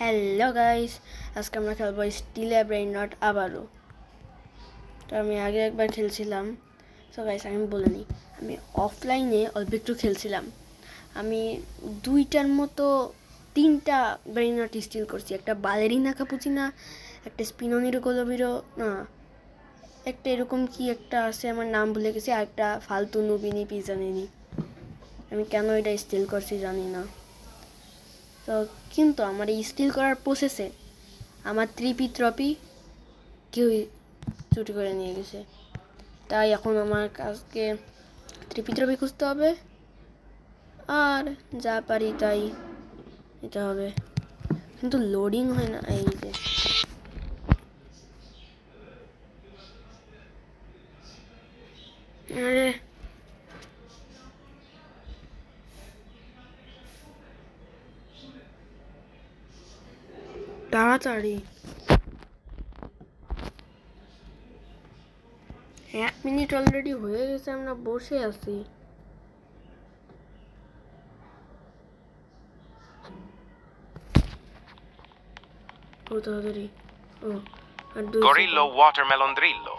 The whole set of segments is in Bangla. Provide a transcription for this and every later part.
হ্যালো গাইস, আজকে আমরা খেলবো স্টিলে ব্রেইন নট আবারও। তো আমি আগে একবার খেলছিলাম। সো গাইস, আমি বলে নিই, আমি অফলাইনে অল্প একটু খেলছিলাম। আমি দুইটার মতো তিনটা ব্রেইন নট স্টিল করছি। একটা বালেরিনা কাপুচিনা, একটা স্পিনোনিরো কলোবিরো, না একটা এরকম কি একটা আছে, আমার নাম ভুলে গেছি, আর একটা ফালতু নুবিনি পিজানিনি। আমি কেন এটা স্টিল করছি জানি না। তো কিন্তু আমার এই স্টিল করার প্রসেসে আমার ট্রফি কেউ চুরি করে নিয়ে গেছে। তাই এখন আমার কাজকে ট্রফি খুঁজতে হবে, আর যা পারি তাই নিতে হবে। কিন্তু লোডিং হয় না। এই যে আরে তাড়াতাড়ি, 1 মিনিট অলরেডি হয়ে গেছে, আমরা বসে আছি। ও তাড়াতাড়ি। ও আর Gorillo watermelon drillo.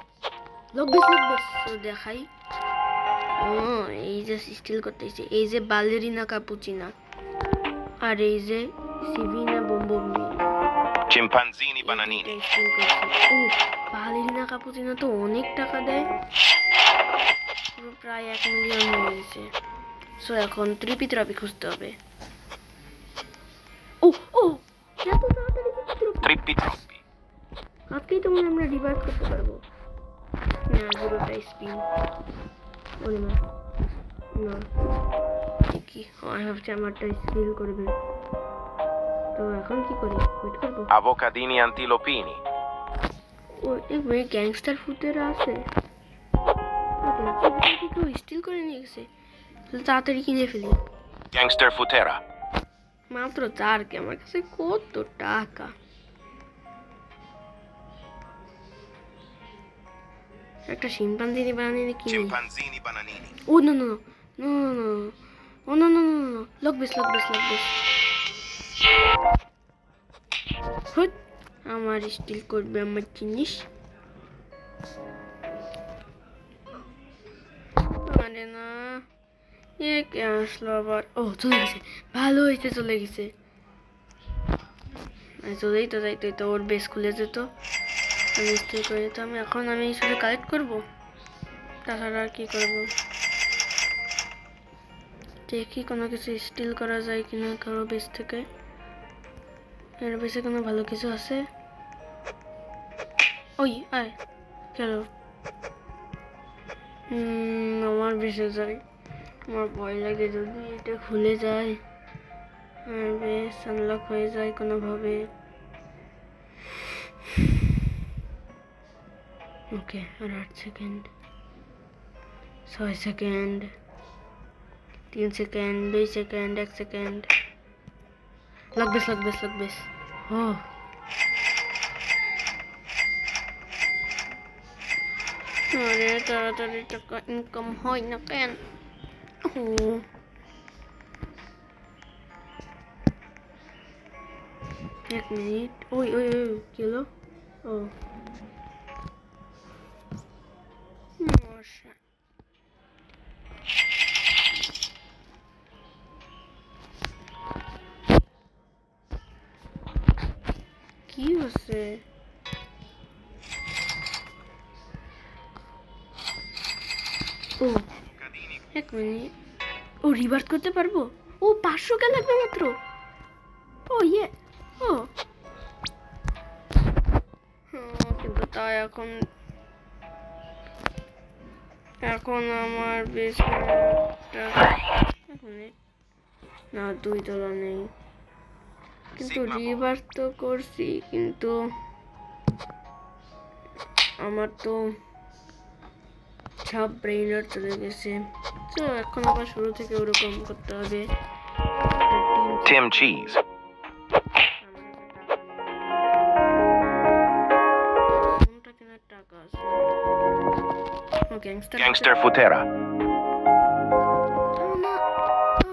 লোক বেশ দেখাই। ও এই যে স্টিল করতেছে, এই যে বালেরিনা কাপুচিনা, আর এই যে সিভিনা বোম্বোমি, Chimpanzini bananini. ও বালেরিনা কাপুচিনা তো অনেক টাকা দেয়, পুরো প্রায় 1 মিলিয়ন হয়ে গেছে। সো এখন ট্রফি খুঁজতে হবে। ও ও এত তাড়াতাড়ি Trippi troppi. আজকেই তো মনে আমরা রিভাইভ করতে পারবো না। পুরোটা স্পিন ওরে মা, না কি হয়, ভাবছি আমারটা স্পিল করবে। তো এখন কি করি, ওয়েট করবো। Avocadini antilopini. ও এক গ্যাংস্টার ফুটেরা আছে, কেউ স্টিল করে নিয়ে গেছে। তাড়াতাড়ি কিনে ফেলি। Gangster futera. মাত্র 4 কে, আমার কাছে কত টাকা। একটা শিম্পাঞ্জিনি বানিয়ে কিনি। Chimpanzini bananini. Oh no no no no oh no no no no lock base হুট, আমার স্টিল করবে আমার জিনিস। আরে না, এ কে আসলো আবার। ও চলে গেছে, ভালো হয়েছে চলে গেছে। চলেই তো যাইতো, তো ওর বেস খুলে যেত, আমি স্টিল করে দিতাম। এখন আমি শুধু কালেক্ট করবো, তাছাড়া আর কি করবো। দেখি কোনো কিছু স্টিল করা যায় কিনা কারো বেস থেকে। এর বেসে কোনো ভালো কিছু আছে? ওই আয় কেন আমার বেসে যায়, আমার ভয় লাগে যদি এটা খুলে যায় আর বেস আনলক হয়ে যায় কোনোভাবে। ওকে, আর 8 second, 6 second, 3 second, 2 second, 1 second. Lock base. ও আরে তাড়াতাড়ি টাকা ইনকাম হয় না কেন? ও 1 মিনিট। ওই কি হলো? ও মশা, কি হচ্ছে? ও 1 মিনিট। ও রিভার্স করতে পারবো? ও 500 কে লাগবে মাত্র। ও ইয়ে, ও কিন্তু তাই এখন আমার বেশ না 2 ডলার নেই, কিন্তু রিভার্স তো করছি, কিন্তু আমার তো সব ব্রেইনার চলে গেছে। তো এখন আবার শুরু থেকে ওরকম করতে হবে। Tim cheese. কোনটা কেনার টাকা আছে? ও Gangster futera.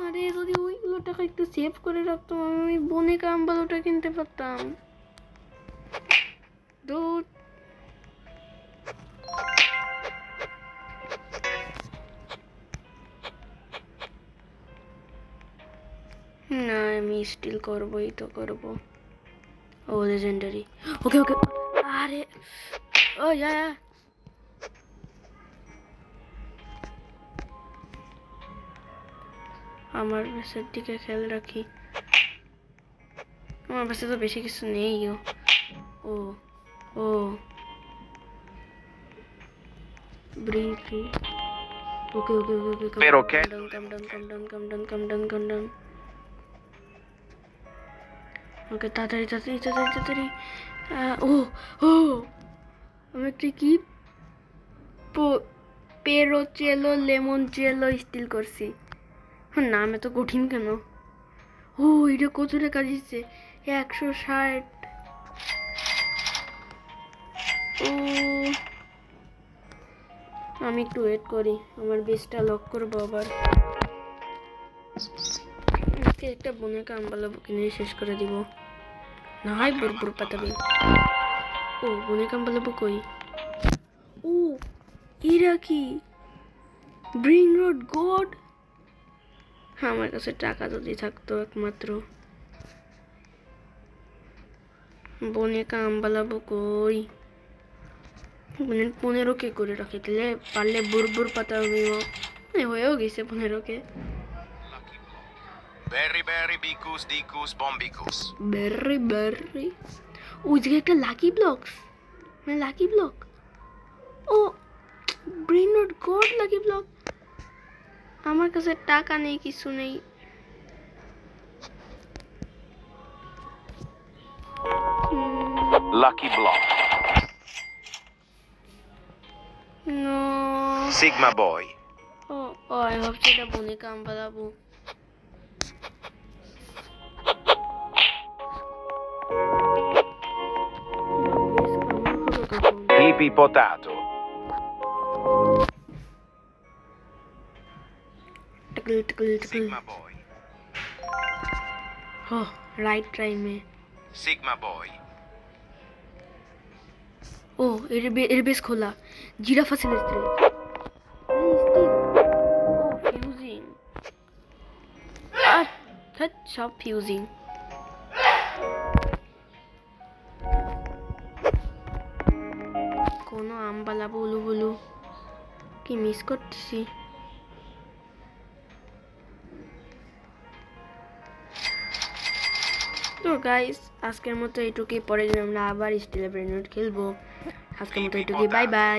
আরে যদি ওইগুলো টাকা একটু সেভ সেভ করে রাখতাম, আমি বনে কামবালোটা কিনতে পারতাম। দুধ না, আমি স্টিল করবোই তো করবো। ও লেজেন্ডারি, ওকে ওকে। আরে ও ইয়া, আমার বেসের দিকে খেয়াল রাখি। আমার বেসে তো বেশি কিছু নেই। ও ও ব্রিফি, ওকে ওকে ওকে ওকে, Pero che? কাম ডাউন। ওকে তাড়াতাড়ি তাড়াতাড়ি তাড়াতাড়ি তাড়াতাড়ি। ও ও আমি একটা কি পেরোচেলো লেমন চেলো স্টিল করছি। নাম এত কঠিন কেন? ও এটা কত টাকা দিচ্ছে? 160। ও আমি একটু ওয়েট করি, আমার বেসটা লক করবো আবার। একটা বনে কামবালা কিনে শেষ করে দিব, না হয় বুরবুর পাতাবি। ও বনে কামবালা কই? ও এরা কি ব্রেইন রড গড? আমার কাছে টাকা যদি থাকতো একমাত্র। বনে কামবালা কই? 15 কে করে রাখি দিলে পারলে বুরবুর পাতা হয়েও গেছে 15 কে। Berry, berry, bicus, dicus, bombicus. বেরি ওই জায়গায় একটা লাকি ব্লকস, মানে লাকি ব্লক। ও brain rot god lucky block. আমার কাছে টাকা নেই, কিছু নেই। Lucky block. No Sigma boy. ও ও আমি ভাবছি এটা বনে কামবালাবো। Pipi potato. टकल टकल टकल। Sigma boy. हो राइट टाइम में। Sigma boy. ओ एयरबेस खोला, जिराफा से मिस्त्री। ओ फ्यूजिंग, सब फ्यूजिंग। कोनो আমবালা বলু বলু কি মিস করতেছি। তো গাইস আজকের মতো এইটুকুই, পরে আমরা আবার স্টিল ব্রেইন রড খেলবো। আজকের মতো এইটুকুই, বাই বাই।